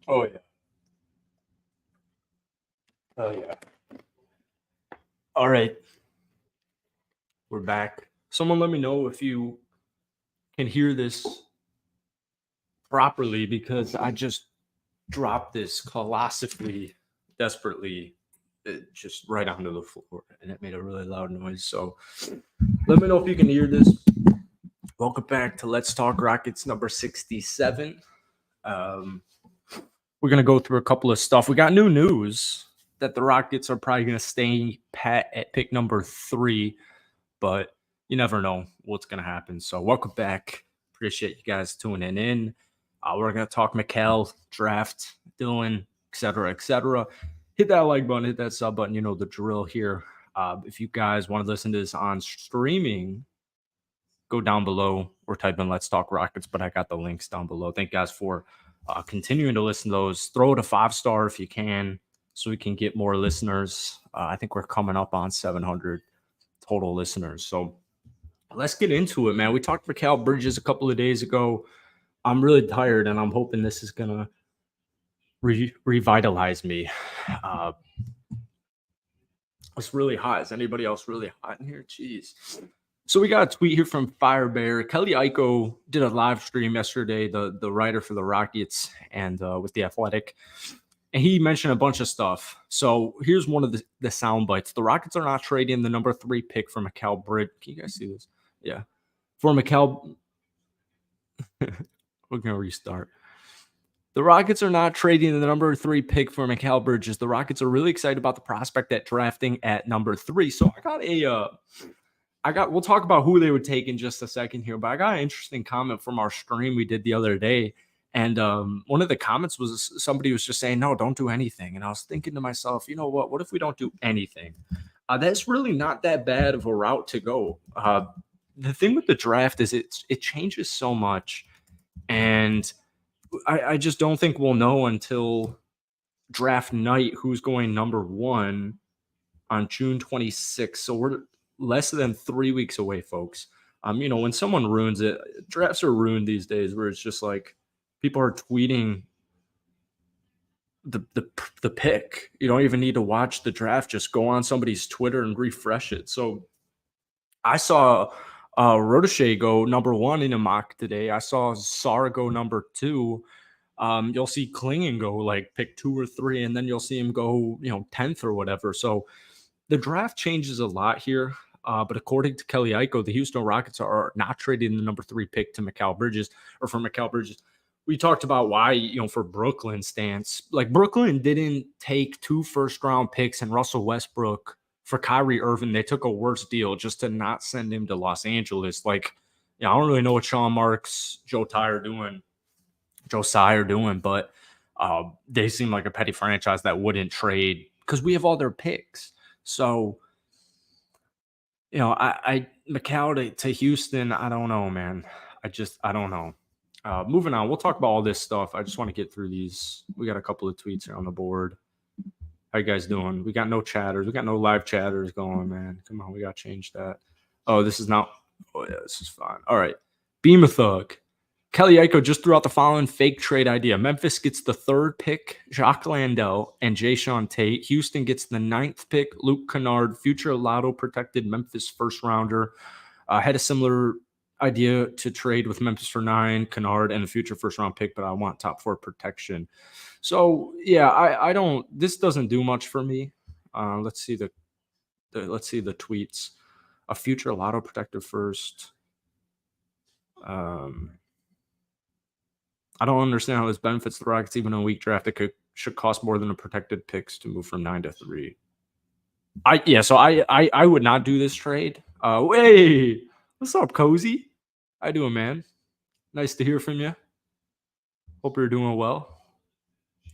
Oh yeah. Oh yeah. All right, we're back. Someone let me know if you can hear this properly because I just dropped this colossally, desperately, just right onto the floor, and it made a really loud noise. So let me know if you can hear this. Welcome back to Let's Talk Rockets number 67. Um, we're gonna go through a couple of stuff. We got new news that the Rockets are probably gonna stay pat at pick number 3, but you never know what's gonna happen. So welcome back. Appreciate you guys tuning in. We're gonna talk Mikal draft, Dylan, etc., etc. Hit that like button, hit that sub button. You know the drill here. If you guys want to listen to this on streaming, go down below or type in Let's Talk Rockets, but I got the links down below. Thank you guys for continuing to listen to those. Throw it a 5-star if you can so we can get more listeners. I think we're coming up on 700 total listeners. So let's get into it, man. We talked Mikal Bridges a couple of days ago. I'm really tired, and I'm hoping this is going to revitalize me. It's really hot. Is anybody else really hot in here? Jeez. So we got a tweet here from Firebear. Kelly Iko did a live stream yesterday, the writer for the Rockets and with the Athletic, and he mentioned a bunch of stuff. So here's one of the sound bites. The Rockets are not trading the number 3 pick for Mikal Bridges. Can you guys see this? Yeah. For Mikal. We're going to restart. The Rockets are not trading the number 3 pick for Mikal Bridges. The Rockets are really excited about the prospect at drafting at number 3. So we'll talk about who they would take in just a second here, but I got an interesting comment from our stream we did the other day. And one of the comments was somebody was just saying, no, don't do anything. And I was thinking to myself, you know what? What if we don't do anything? That's really not that bad of a route to go. The thing with the draft is it changes so much. And I just don't think we'll know until draft night who's going number 1 on June 26th. So we're less than 3 weeks away, folks. When someone ruins it, drafts are ruined these days where it's just like people are tweeting the pick. You don't even need to watch the draft. Just go on somebody's Twitter and refresh it. So I saw Rotochet go number 1 in a mock today. I saw Sar go number 2. You'll see Klingon go like pick 2 or 3, and then you'll see him go, 10th or whatever. So the draft changes a lot here. But according to Kelly Iko, the Houston Rockets are not trading the number 3 pick to Mikal Bridges or for Mikal Bridges. We talked about why, for Brooklyn's stance, like Brooklyn didn't take 2 first-round picks and Russell Westbrook for Kyrie Irving. They took a worse deal just to not send him to Los Angeles. Like, I don't really know what Sean Marks, Joe Tsai are doing, but they seem like a petty franchise that wouldn't trade because we have all their picks. So, Mikal to Houston, I don't know, man. I don't know. Moving on, we'll talk about all this stuff. I just want to get through these. We got a couple of tweets here on the board. How you guys doing? We got no chatters. We got no live chatters going, man. Come on, we got to change that. Oh, this is not. Oh, yeah, this is fine. All right. Beam a Thug. Kelly Iko just threw out the following fake trade idea. Memphis gets the 3rd pick, Jacques Landale and Jayshawn Tate. Houston gets the 9th pick, Luke Kennard, future lotto-protected Memphis first-rounder. Had a similar idea to trade with Memphis for 9, Kennard, and a future first-round pick, but I want top 4 protection. So, yeah, I don't – this doesn't do much for me. Let's see the tweets. A future lotto-protected first. I don't understand how this benefits the Rockets, even in a weak draft. It should cost more than the protected picks to move from 9 to 3. So I would not do this trade. Hey, what's up, Cozy? How you doing, man? Nice to hear from you. Hope you're doing well.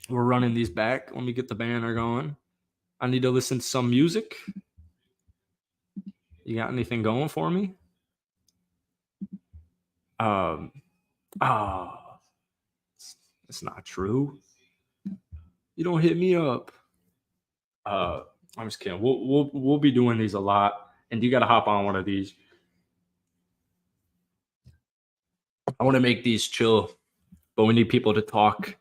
We're running these back. Let me get the banner going. I need to listen to some music. You got anything going for me? It's not true. You don't hit me up. I'm just kidding. We'll be doing these a lot, and you got to hop on one of these. I want to make these chill, but we need people to talk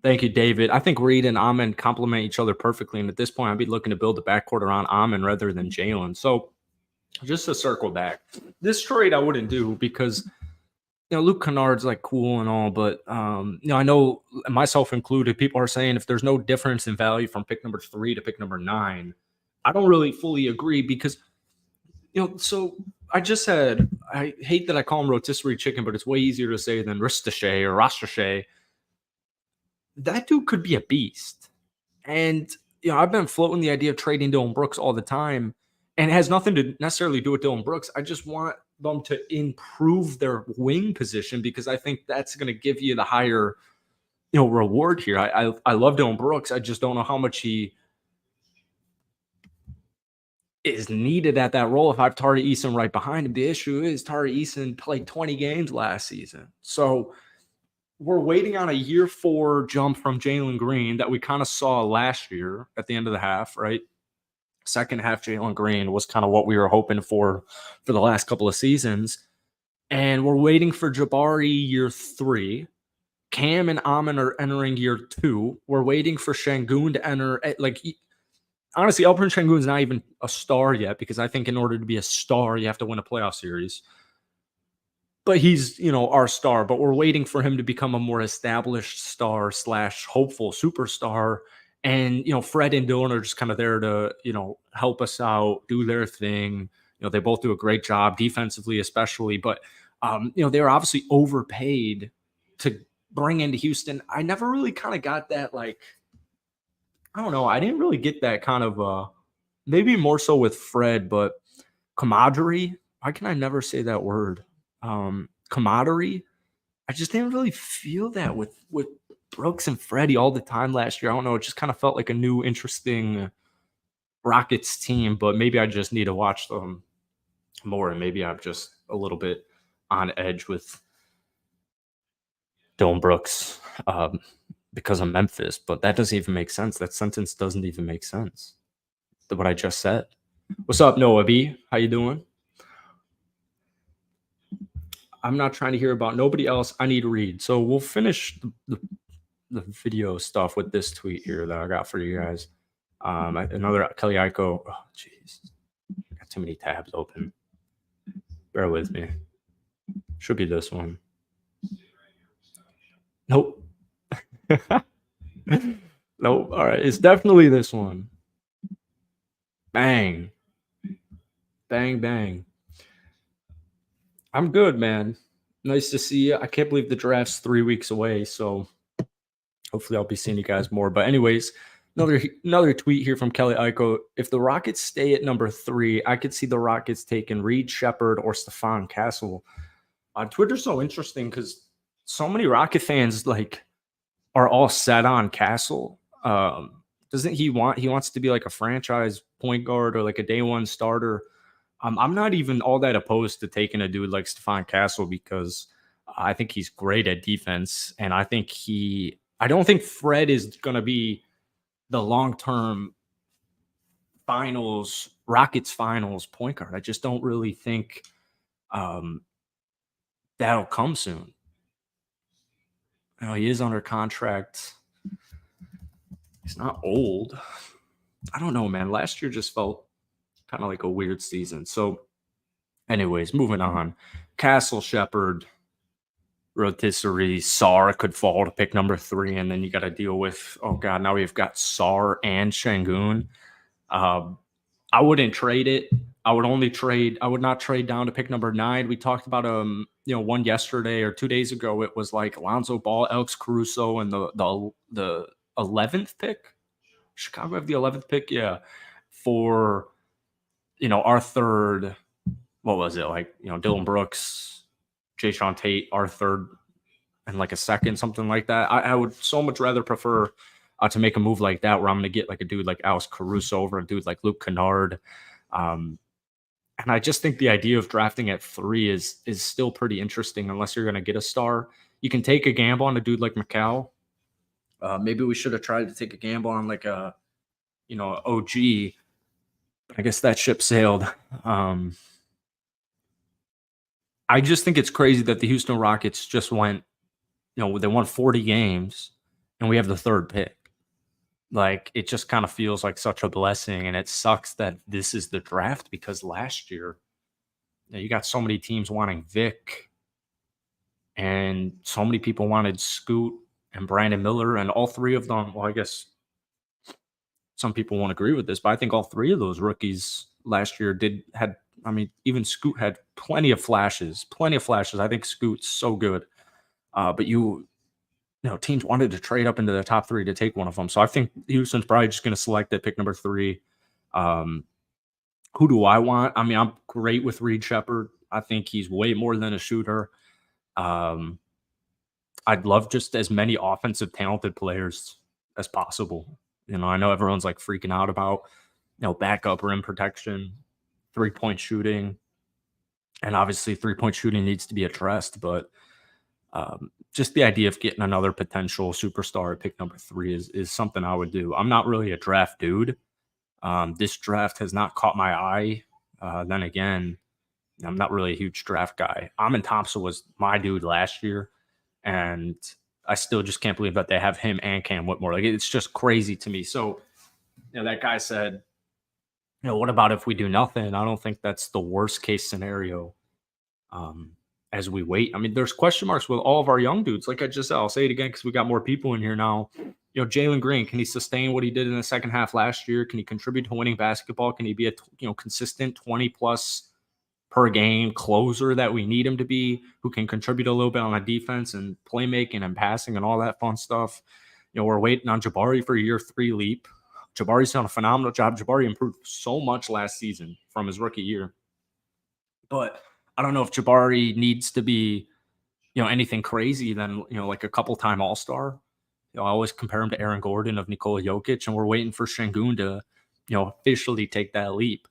Thank you, David. I think Reed and Amon complement each other perfectly. And at this point, I'd be looking to build the backcourt around Amon rather than Jalen. So just to circle back, this trade I wouldn't do because Luke Kennard's like cool and all, but I know myself included, people are saying if there's no difference in value from pick number 3 to pick number 9, I don't really fully agree because so I just said I hate that I call him rotisserie chicken, but it's way easier to say than Ristachet or Rastrachet. That dude could be a beast. And I've been floating the idea of trading Dylan Brooks all the time, and it has nothing to necessarily do with Dylan Brooks. I just want them to improve their wing position because I think that's going to give you the higher, reward here. I love Dylan Brooks. I just don't know how much he is needed at that role if I have Tari Eason right behind him. The issue is Tari Eason played 20 games last season. So we're waiting on a year 4 jump from Jalen Green that we kind of saw last year at the end of the half, right? Second half, Jalen Green was kind of what we were hoping for the last couple of seasons. And we're waiting for Jabari year 3. Cam and Amon are entering year 2. We're waiting for Şengün to enter. Honestly, Alperen Şengün's not even a star yet because I think in order to be a star, you have to win a playoff series. But he's, our star. But we're waiting for him to become a more established star / hopeful superstar. And, Fred and Dylan are just kind of there to, help us out, do their thing. They both do a great job defensively, especially. But, they were obviously overpaid to bring into Houston. I never really kind of got that, I don't know. I didn't really get that kind of, maybe more so with Fred, but camaraderie. Why can I never say that word? Camaraderie. I just didn't really feel that with Brooks and Freddie all the time last year. I don't know. It just kind of felt like a new, interesting Rockets team, but maybe I just need to watch them more. And maybe I'm just a little bit on edge with Dylan Brooks because of Memphis, but that doesn't even make sense. That sentence doesn't even make sense. What I just said. What's up, Noah B? How you doing? I'm not trying to hear about nobody else. I need to read. So we'll finish the video stuff with this tweet here that I got for you guys. Another Kelly Iko. Oh, jeez. I got too many tabs open. Bear with me. Should be this one. Nope. Nope. All right. It's definitely this one. Bang. Bang, bang. I'm good, man. Nice to see you. I can't believe the draft's 3 weeks away, so hopefully I'll be seeing you guys more. But anyways, another tweet here from Kelly Iko. If the Rockets stay at number 3, I could see the Rockets taking Reed Shepherd or Stephon Castle. Twitter's so interesting because so many Rocket fans are all set on Castle. Doesn't he wants to be like a franchise point guard or like a day one starter? I'm not even all that opposed to taking a dude like Stephon Castle because I think he's great at defense. And I don't think Fred is going to be the long-term Rockets finals point guard. I just don't really think that'll come soon. He is under contract. He's not old. I don't know, man. Last year just felt kind of like a weird season. So anyways, moving on. Castle, Shepherd, rotisserie, Sar could fall to pick number 3, and then you got to deal with, oh God, now we've got Sar and Şengün. I wouldn't trade it. I would not trade down to pick number 9. We talked about one yesterday or 2 days ago. It was like Lonzo Ball, Alex Caruso, and the 11th pick. Chicago have the 11th pick, yeah, for our third. What was it like? Dylan Brooks, Jayshawn Tate, our third, and like a second, something like that. I would so much rather prefer to make a move like that where I'm going to get like a dude like Alex Caruso over a dude like Luke Kennard. And I just think the idea of drafting at 3 is still pretty interesting unless you're going to get a star. You can take a gamble on a dude like Mikal. Maybe we should have tried to take a gamble on like a, OG. But I guess that ship sailed. I just think it's crazy that the Houston Rockets just went, they won 40 games and we have the third pick. Like, it just kind of feels like such a blessing, and it sucks that this is the draft because last year, you got so many teams wanting Vic, and so many people wanted Scoot and Brandon Miller, and all three of them. Well, I guess some people won't agree with this, but I think all three of those rookies last year had. I mean, even Scoot had plenty of flashes, plenty of flashes. I think Scoot's so good, but teams wanted to trade up into the top three to take one of them. So I think Houston's probably just going to select at pick number 3. Who do I want? I mean, I'm great with Reed Shepard. I think he's way more than a shooter. Um, I'd love just as many offensive talented players as possible. I know everyone's like freaking out about, backup rim protection, 3-point shooting, and obviously 3-point shooting needs to be addressed. But just the idea of getting another potential superstar at pick number 3 is something I would do. I'm not really a draft dude. This draft has not caught my eye. Then again, I'm not really a huge draft guy. Amin Thompson was my dude last year, and I still just can't believe that they have him and Cam Whitmore. Like, it's just crazy to me. So, that guy said, what about if we do nothing? I don't think that's the worst case scenario. As we wait, I mean, there's question marks with all of our young dudes. Like I just said, I'll say it again because we got more people in here now. Jalen Green, can he sustain what he did in the second half last year? Can he contribute to winning basketball? Can he be a consistent 20 plus per game closer that we need him to be, who can contribute a little bit on the defense and playmaking and passing and all that fun stuff? We're waiting on Jabari for year 3 leap. Jabari's done a phenomenal job. Jabari improved so much last season from his rookie year. But I don't know if Jabari needs to be, anything crazy than, like a couple-time All-Star. I always compare him to Aaron Gordon of Nikola Jokic, and we're waiting for Şengün to, officially take that leap.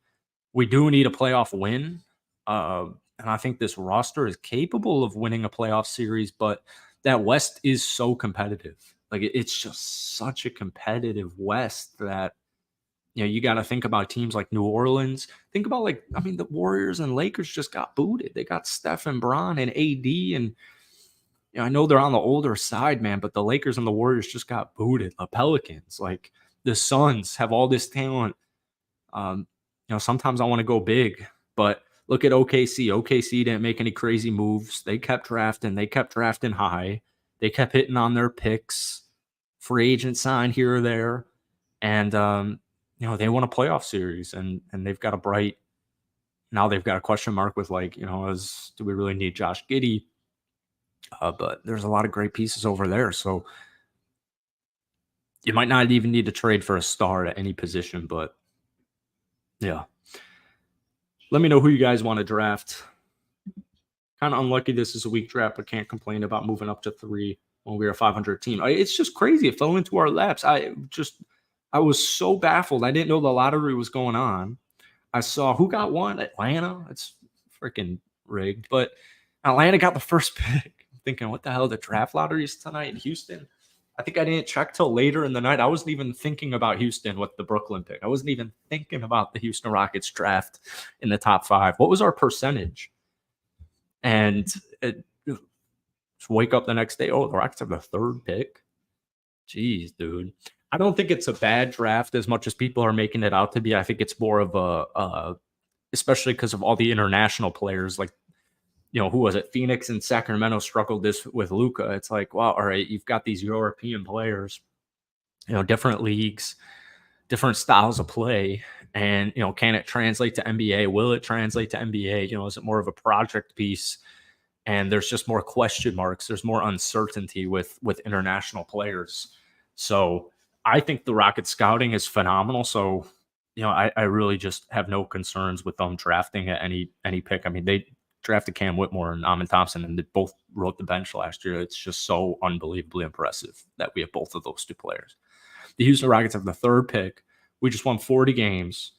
We do need a playoff win, and I think this roster is capable of winning a playoff series, but that West is so competitive. Like, it's just such a competitive West that you got to think about teams like New Orleans. Think about, the Warriors and Lakers just got booted. They got Steph and Bron and AD, and I know they're on the older side, man, but the Lakers and the Warriors just got booted. The Pelicans, like the Suns, have all this talent. Sometimes I want to go big, but look at OKC. OKC didn't make any crazy moves. They kept drafting. They kept drafting high. They kept hitting on their picks. Free agent sign here or there, and they won a playoff series, and they've got they've got a question mark with do we really need Josh Giddey? But there's a lot of great pieces over there. So you might not even need to trade for a star at any position, but yeah. Let me know who you guys want to draft. Kind of unlucky this is a weak draft, but can't complain about moving up to 3 when we were a 500 team. It's just crazy. It fell into our laps. I was so baffled. I didn't know the lottery was going on. I saw who got one. Atlanta. It's freaking rigged. But Atlanta got the first pick. I'm thinking, what the hell? The draft lottery is tonight in Houston? I think I didn't check till later in the night. I wasn't even thinking about Houston with the Brooklyn pick. I wasn't even thinking about the Houston Rockets draft in the top 5. What was our percentage? And just wake up the next day. Oh, the Rockets have the 3rd pick. Jeez, dude. I don't think it's a bad draft as much as people are making it out to be. I think it's more of a especially because of all the international players. Like, who was it? Phoenix and Sacramento struggled this with Luka. It's like, wow, all right, you've got these European players, different leagues, different styles of play. And, can it translate to NBA? Will it translate to NBA? Is it more of a project piece? And there's just more question marks. There's more uncertainty with international players. So I think the Rocket scouting is phenomenal. So, I really just have no concerns with them drafting at any pick. I mean, they drafted Cam Whitmore and Amin Thompson, and they both wrote the bench last year. It's just so unbelievably impressive that we have both of those 2 players. The Houston Rockets have the 3rd pick. We just won 40 games.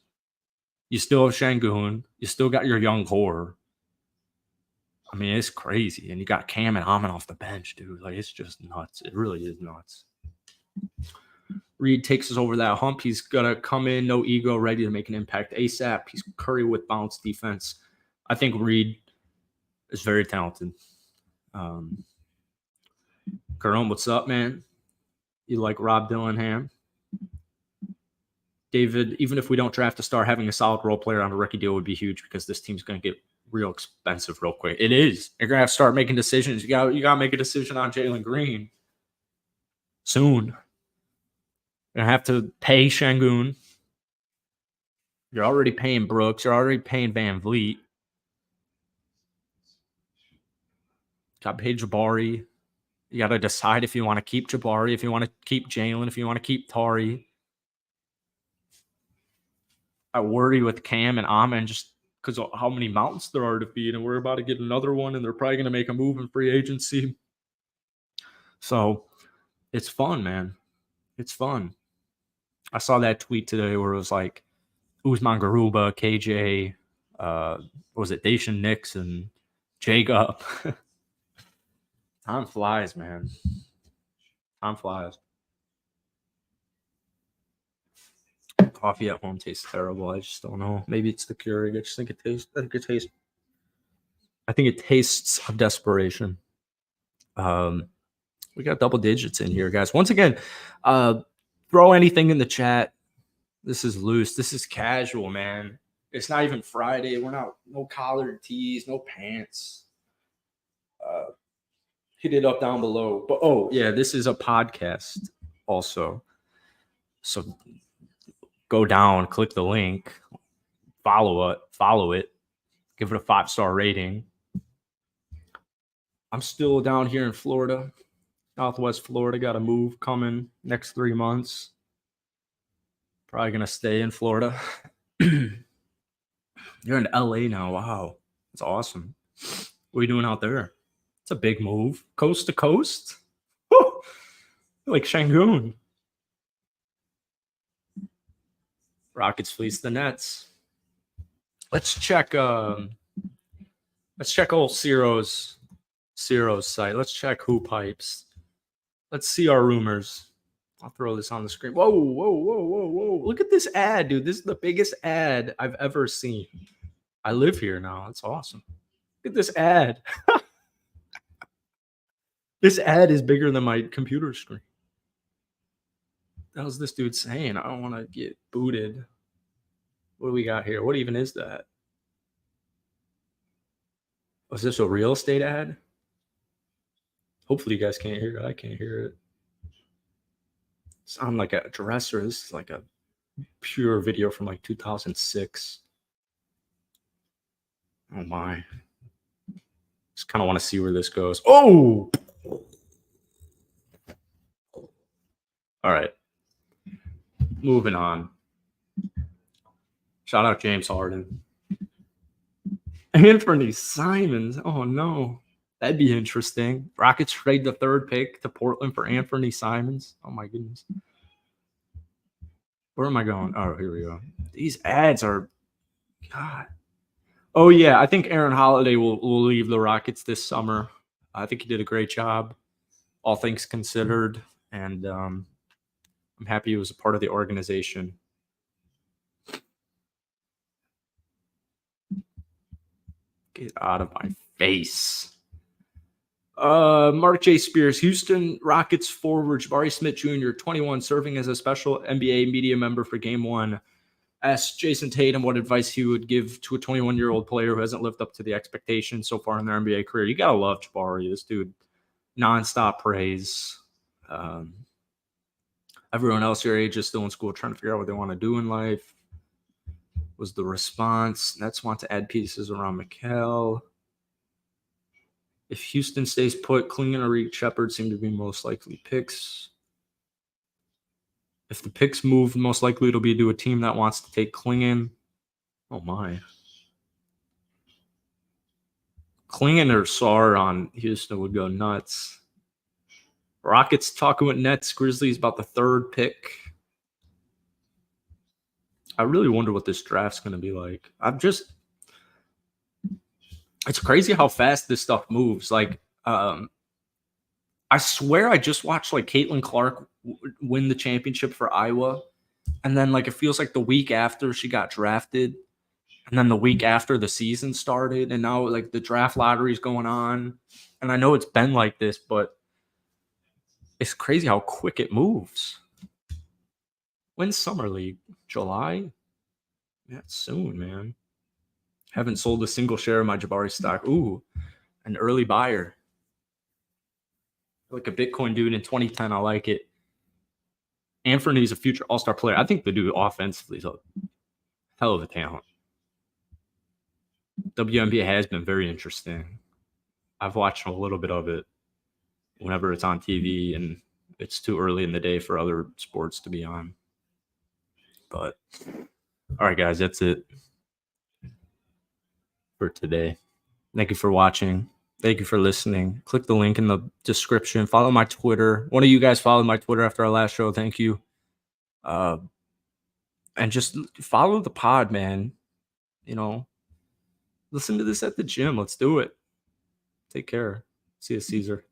You still have Şengün. You still got your young core. I mean, it's crazy. And you got Cam and Amin off the bench, dude. Like, it's just nuts. It really is nuts. Reed takes us over that hump. He's going to come in, no ego, ready to make an impact ASAP. He's Curry with bounce defense. I think Reed is very talented. Karam, what's up, man? You like Rob Dillingham. David, even if we don't draft a star, having a solid role player on a rookie deal would be huge because this team's going to get real expensive real quick. It is. You're going to have to start making decisions. You got to make a decision on Jalen Green soon. You're going to have to pay Şengün. You're already paying Brooks. You're already paying Van Vliet. Got to pay Jabari. You got to decide if you want to keep Jabari, if you want to keep Jalen, if you want to keep Tari. I worry with Cam and Amen just because of how many mountains there are to feed, and we're about to get another one, and they're probably going to make a move in free agency. So it's fun, man. It's fun. I saw that tweet today where it was like Usman Garuba, KJ, what was it, Dacian Nix, and Jacob. Time flies, man. Time flies. Coffee at home tastes terrible. I just don't know. Maybe it's the Keurig. I just think it tastes. I think it tastes of desperation. We got double digits in here, guys. Once again, throw anything in the chat. This is loose. This is casual, man. It's not even Friday. We're not no collared tees, no pants. Hit it up down below. But oh yeah, this is a podcast also. So go down, click the link, follow it, give it a 5-star rating. I'm still down here in Florida, Southwest Florida. Got a move coming next 3 months. Probably going to stay in Florida. You're in LA now. Wow. That's awesome. What are you doing out there? It's a big move. Coast to coast. Woo! Like Şengün. Rockets fleece the Nets. Let's check old Ciro's site. Let's check Hoop Pipes. Let's see our rumors. I'll throw this on the screen. Whoa. Look at this ad, dude. This is the biggest ad I've ever seen. I live here now. It's awesome. Look at this ad. This ad is bigger than my computer screen. What was this dude saying? I don't want to get booted. What do we got here? What even is that? Was this a real estate ad? Hopefully you guys can't hear it. I can't hear it. It's on like a dresser. This is like a pure video from like 2006. Oh my. Just kind of want to see where this goes. Oh! All right. Moving on. Shout out James Harden. Anthony Simons. Oh, no. That'd be interesting. Rockets trade the 3rd pick to Portland for Anthony Simons. Oh, my goodness. Where am I going? Oh, here we go. These ads are... God. Oh, yeah. I think Aaron Holiday will leave the Rockets this summer. I think he did a great job, all things considered. And I'm happy he was a part of the organization. Get out of my face. Mark J. Spears, Houston Rockets forward Jabari Smith Jr., 21, serving as a special NBA media member for Game 1. Asked Jason Tatum what advice he would give to a 21-year-old player who hasn't lived up to the expectations so far in their NBA career. You got to love Jabari. This dude, nonstop praise. Everyone else your age is still in school trying to figure out what they want to do in life. Was the response. Nets want to add pieces around Mikal. If Houston stays put, Klingon or Reed Shepard seem to be most likely picks. If the picks move, most likely it'll be to a team that wants to take Klingon. Oh, my. Klingon or Sar on Houston would go nuts. Rockets talking with Nets. Grizzlies about the 3rd pick. I really wonder what this draft's going to be like. It's crazy how fast this stuff moves. Like, I swear I just watched like Caitlin Clark win the championship for Iowa. And then like, it feels like the week after she got drafted. And then the week after the season started. And now like the draft lottery is going on. And I know it's been like this, but It's crazy how quick it moves. When's Summer League? July? Yeah, soon, man. Haven't sold a single share of my Jabari stock. Ooh, an early buyer. Like a Bitcoin dude in 2010. I like it. Anthony's a future all-star player. I think the dude offensively is a hell of a talent. WNBA has been very interesting. I've watched a little bit of it whenever it's on TV, and it's too early in the day for other sports to be on. But all right, guys, that's it for today. Thank you for watching. Thank you for listening. Click the link in the description. Follow my Twitter. One of you guys followed my Twitter after our last show. Thank you. And just follow the pod, man. You know, listen to this at the gym. Let's do it. Take care. See you, Caesar.